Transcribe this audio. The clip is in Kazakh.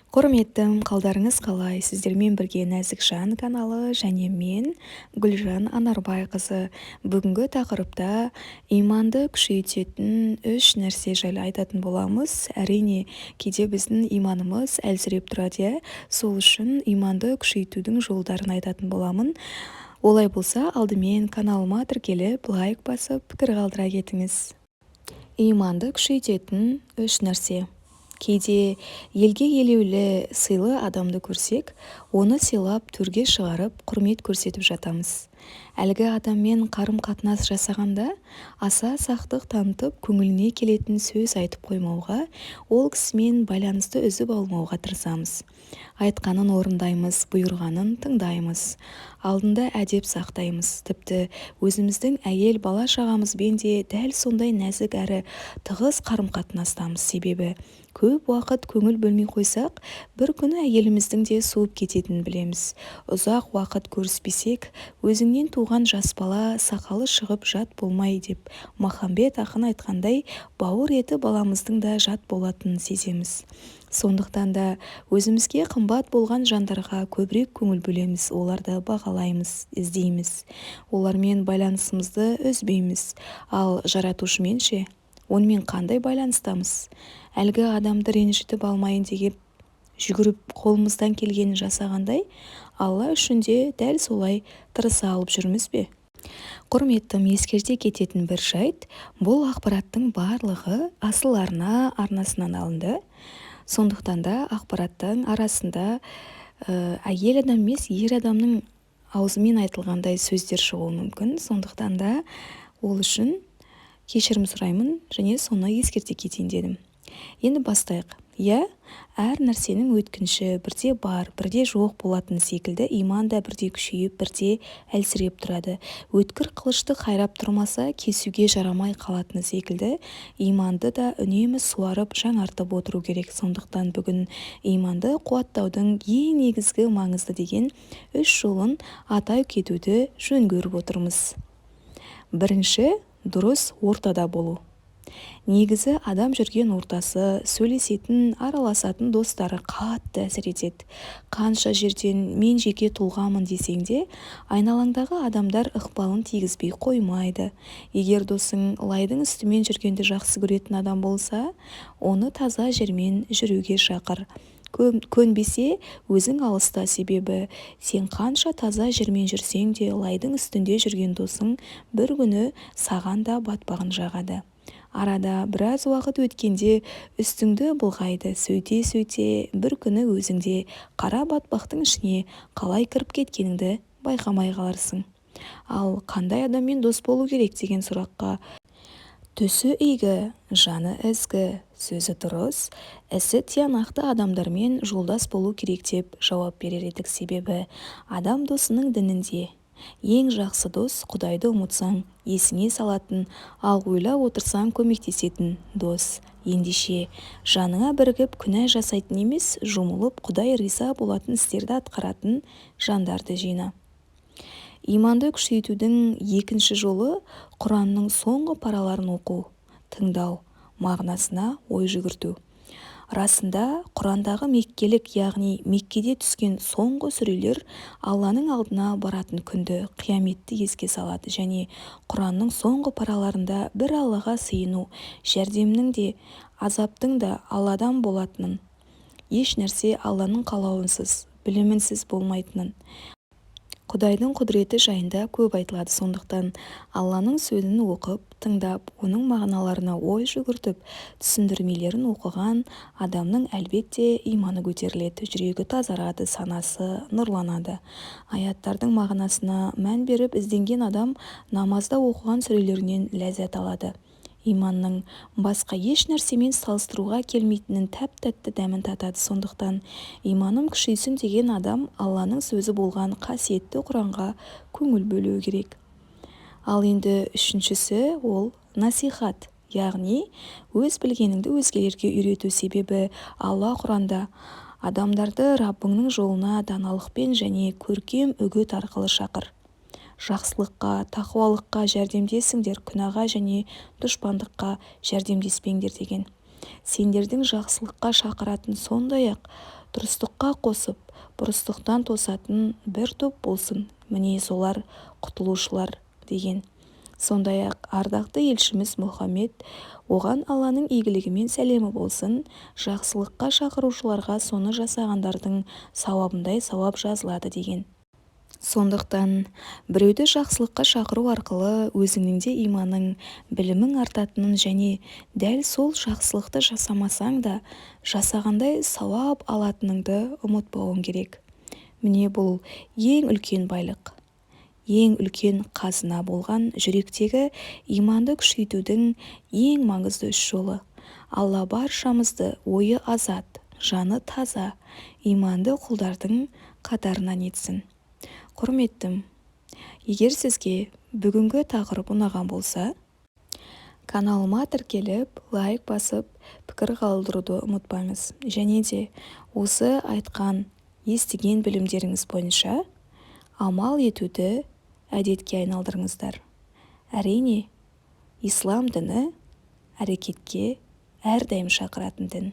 Құрметтім, қалдарыңыз қалай? Сіздермен бірге Нәзік Жан каналы және мен Гүлжан Анарбайқызы. Бүгінгі тақырыпта иманды күшейтетін 3 нәрсе жайлы айтатын боламыз. Әрине, кейде біздің иманымыз әлсіреп тұрады, иә. Сол үшін иманды күшейтудің жолдарын айтатын боламын. Олай болса, алдымен каналыма тіркеліп, лайк басып, пікір қалдыра кетіңіз. Иманды күшейтетін 3 нәрсе. Кейде елге елеулі сыйлы адамды көрсек, оны сыйлап төрге шығарып, құрмет көрсетіп жатамыз. Әлгі адаммен қарым-қатынас жасағанда, аса сақтық танытып, көңіліне келетін сөз айтып қоймауға, ол кісімен байланысты үзіп алмауға тырысамыз. Айтқанын орындаймыз, бұйырғанын тыңдаймыз. Алдында әдеп сақтаймыз. Тіпті өзіміздің әйел бала-шағамызбен де дәл сондай нәзік әрі тығыз қарым-қатынастамыз. Себебі көп уақыт көңіл бөлмей қойсақ, бір күні әйеліміздің де суып кететінін білеміз. Ұзақ уақыт көріспесек, өзіңнен туған жас бала сақалы шығып жат болмай деп Махамбет ақын айтқандай, бауыр еті баламыздың да жат болатынын сеземіз. Сондықтан да өзімізге қымбат болған жандарға көбірек көңіл бөлеміз, оларды бағалаймыз, іздейміз. Олармен байланысымызды үзбейміз. Ал жаратушымен ше? Онымен қандай байланыстамыз? Әлгі адамды ренжітіп алмайын деген жүгіріп қолымыздан келгенін жасағандай, Алла үшін де дәл солай тырыса алып жүрміз бе? Құрметтім, ескерте кететін бір жайт, бұл ақпараттың барлығы Асыл арна арнасынан алынды. Сондықтан да ақпараттың арасында әйел адам емес, ер адамның аузымен айтылғандай сөздер шығуы мүмкін. Сондықтан да ол үшін кешірім сұраймын және соны ескерте кетейін дедім. Енді бастайық. Иә, әр нәрсенің өткінші бірде бар, бірде жоқ болатын секілді, иман да бірде күшейіп, бірде әлсіреп тұрады. Өткір қылышты қайрап тұрмаса, кесуге жарамай қалатыны секілді, иманды да үнемі суарып, жаңартып отыру керек. Сондықтан бүгін иманды қуаттаудың ең негізгі маңызды деген 3 жолын атай кетуді жөн көріп отырмыз. Бірінші, дұрыс ортада болу. Негізі адам жүрген ортасы, сөйлесетін, араласатын достары қатты әсер етеді. Қанша жерден мен жеке тұлғамын десең де, айналаңдағы адамдар ықпалын тигізбей қоймайды. Егер досың лайдың үстімен жүргенді жақсы көретін адам болса, оны таза жермен жүруге шақыр. Көнбесе өзің алыста, себебі сен қанша таза жермен жүрсең де лайдың үстінде жүрген досың бір күні саған да батпағын жағады. Арада біраз уақыт өткенде үстіңді былғайды, сөйте бір күні өзіңде қара батпақтың ішіне қалай кіріп кеткеніңді байқамай қаларсың. Ал қандай адаммен дос болу керек деген сұраққа түсі игі, жаны ізгі, сөзі дұрыс, ісі тиянақты адамдармен жолдас болу керек деп жауап берер едік. Себебі адам досының дінінде ең жақсы дос Құдайды ұмытсаң есіңе салатын, ал ойлап отырсаң көмектесетін дос. Ендеше жаныңа бірігіп күнә жасайтын емес, жұмылып Құдай риза болатын істерді атқаратын жандарды жина. Иманды күшейтудің екінші жолы Құранның соңғы параларын оқу, тыңдау, мағынасына ой жүгірту. Расында Құрандағы меккелік, яғни Меккеде түскен соңғы сүрелер Алланың алдына баратын күнді, қияметті еске салады және Құранның соңғы параларында бір Аллаға сыйыну, жәрдемнің де, азаптың да Алладан болатынын, еш нәрсе Алланың қалауынсыз, білімінсіз болмайтынын, Құдайдың құдіреті жайында көп айтылады. Сондықтан Алланың сөзін оқып, тыңдап, оның мағыналарына ой жүгіртіп, түсіндірмелерін оқыған адамның әлбетте иманы көтеріледі, жүрегі тазарады, санасы нұрланады. Аяттардың мағынасына мән беріп ізденген адам намазда оқыған сүрелерінен ләззат алады. Иманның басқа еш нәрсемен салыстыруға келмейтінін тәп-тәтті дәмін татады. Сондықтан иманым күшейсін деген адам Алланың сөзі болған қасиетті Құранға көңіл бөлуі керек. Ал енді үшіншісі ол насихат, яғни өз білгеніңді өзгелерге үйрету. Себебі Алла Құранда адамдарды Раббыңның жолына даналықпен және көркем үгіт арқылы шақыр. Жақсылыққа, тақуалыққа жәрдемдесіңдер, күнәға және дұшпандыққа жәрдемдеспеңдер деген. сендердің жақсылыққа шақыратын, сондай-ақ дұрыстыққа қосып, бұрыстықтан тосатын бір топ болсын, міне солар құтылушылар деген. Сондай-ақ ардақты елшіміз Мұхаммед, оған Алланың игілігімен сәлемі болсын, жақсылыққа шақырушыларға соны жасағандардың сауабындай сауап жазылады деген. Сондықтан біреуді жақсылыққа шақыру арқылы өзіңнің де иманың, білімің артатынын және дәл сол жақсылықты жасамасаң да жасағандай сауап алатыныңды ұмытпауың керек. Міне бұл ең үлкен байлық, ең үлкен қазына болған жүректегі иманды күшейтудің ең маңызды үш жолы. Алла баршамызды ойы азат, жаны таза, иманды құлдардың қатарынан етсін. Құрметтім, егер сізге бүгінгі тақырып ұнаған болса, каналыма тіркеліп, лайк басып, пікір қалдыруды ұмытпаңыз. Және де осы айтқан, естіген білімдеріңіз бойынша амал етуді әдетке айналдырыңыздар. Әрине, ислам діні әрекетке әрдайым шақыратын дін.